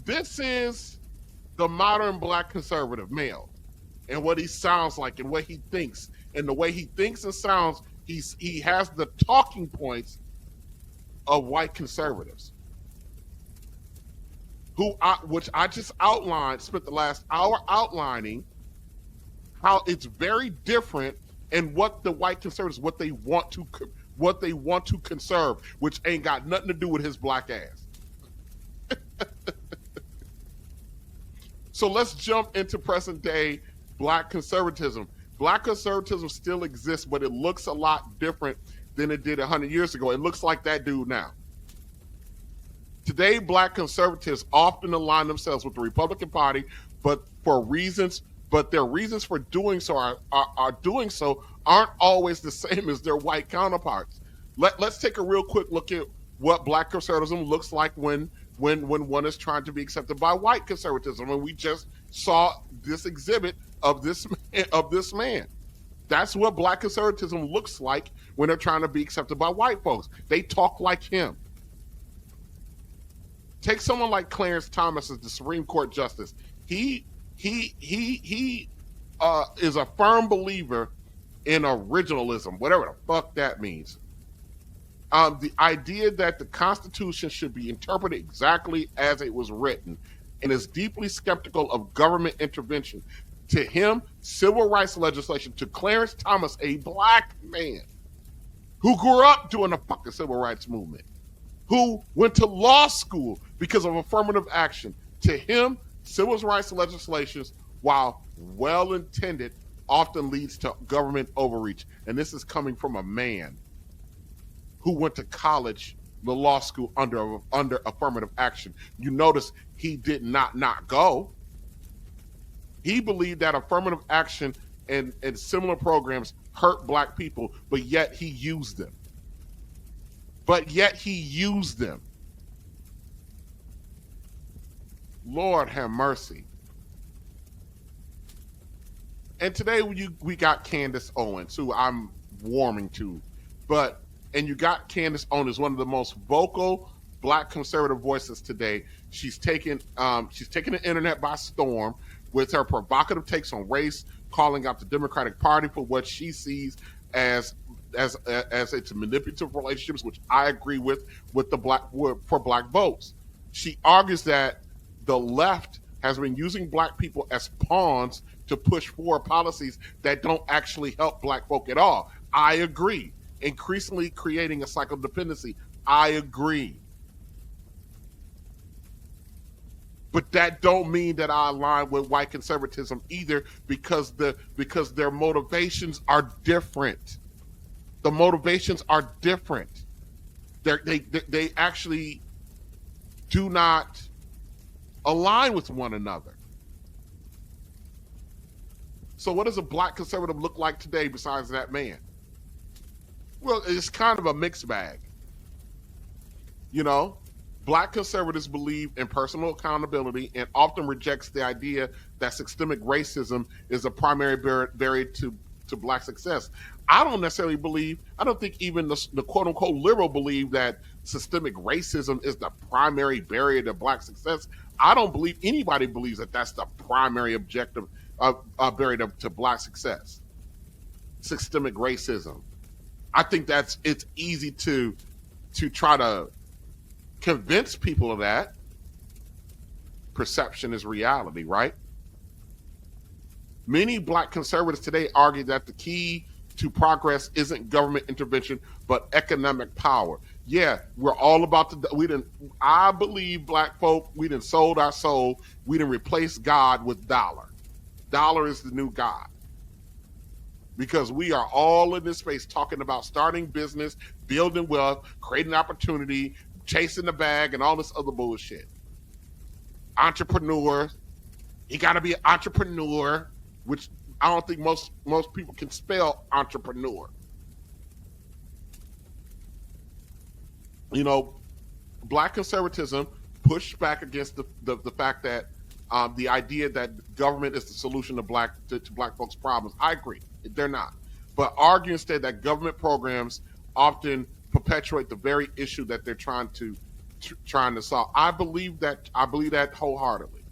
This is the modern black conservative male and what he sounds like and what he thinks. And the way he thinks and sounds, he has the talking points of white conservatives. Which I just outlined, spent the last hour outlining how it's very different and what the white conservatives, what they want to conserve, which ain't got nothing to do with his black ass. So let's jump into present day black conservatism. Black conservatism still exists, but it looks a lot different than it did 100 years ago. It looks like that dude now. Today, black conservatives often align themselves with the Republican Party, but their reasons for doing so aren't always the same as their white counterparts. Let's take a real quick look at what black conservatism looks like when one is trying to be accepted by white conservatism. And we just saw this exhibit of this man. That's what black conservatism looks like when they're trying to be accepted by white folks. They talk like him. Take someone like Clarence Thomas as the Supreme Court Justice. He is a firm believer in originalism, whatever the fuck that means. The idea that the Constitution should be interpreted exactly as it was written, and is deeply skeptical of government intervention. To him, civil rights legislation, to Clarence Thomas, a black man who grew up during the fucking civil rights movement, who went to law school because of affirmative action. To him, civil rights legislation, while well-intended, often leads to government overreach. And this is coming from a man who went to college, the law school, under affirmative action. You notice he did not go. He believed that affirmative action and similar programs hurt black people, but yet he used them. Lord have mercy. And today we got Candace Owens, who I'm warming to, and you got Candace Owens, one of the most vocal black conservative voices today. She's taken the internet by storm with her provocative takes on race, calling out the Democratic Party for what she sees as it's manipulative relationships, which I agree with for black votes. She argues that the left has been using black people as pawns to push forward policies that don't actually help black folk at all. I agree. Increasingly creating a cycle of dependency. I agree. But that don't mean that I align with white conservatism either, because their motivations are different. The motivations are different. They actually do not align with one another. So what does a black conservative look like today besides that man? Well, it's kind of a mixed bag. Black conservatives believe in personal accountability and often rejects the idea that systemic racism is a primary barrier to black success. I don't think even the quote unquote liberal believe that systemic racism is the primary barrier to black success. I don't believe anybody believes that that's the primary objective barrier to black success. Systemic racism. I think it's easy to try to convince people of that. Perception is reality, right? Many black conservatives today argue that the key to progress isn't government intervention, but economic power. Yeah, we're all about I believe black folk, we done sold our soul. We done replaced God with dollar. Dollar is the new God. Because we are all in this space talking about starting business, building wealth, creating opportunity, chasing the bag, and all this other bullshit. Entrepreneur. You got to be an entrepreneur, which I don't think most people can spell entrepreneur. Black conservatism pushed back against the fact that the idea that government is the solution to black folks' problems. I agree. They're not. But argue instead that government programs often perpetuate the very issue that they're trying to trying to solve. I believe that wholeheartedly.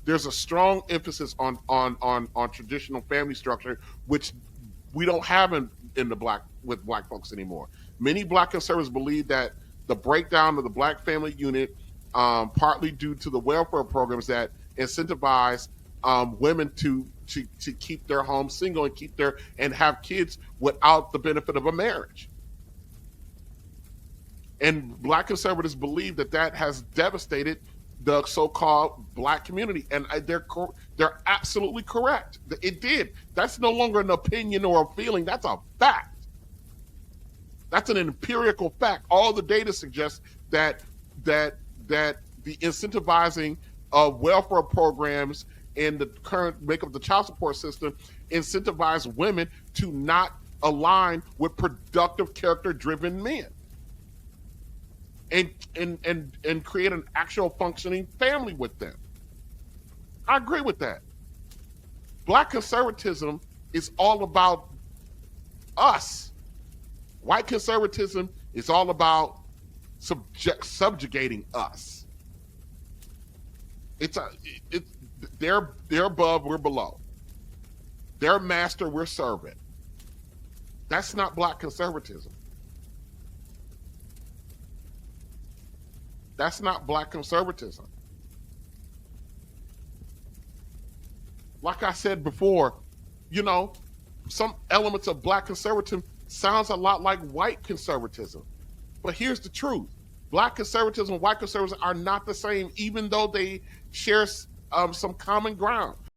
There's a strong emphasis on traditional family structure, which we don't have in the with black folks anymore. Many black conservatives believe that the breakdown of the black family unit, partly due to the welfare programs that incentivize women to keep their homes single and and have kids without the benefit of a marriage. And black conservatives believe that has devastated the so-called black community, and they're absolutely correct. It did. That's no longer an opinion or a feeling. That's a fact. That's an empirical fact. All the data suggests that the incentivizing of welfare programs and the current makeup of the child support system incentivize women to not align with productive, character-driven men. And create an actual functioning family with them. I agree with that. Black conservatism is all about us. White conservatism is all about subjugating us. They're above, we're below. They're master, we're servant. That's not black conservatism. That's not black conservatism. Like I said before, some elements of black conservatism sounds a lot like white conservatism. But here's the truth. Black conservatism and white conservatism are not the same, even though they share some common ground.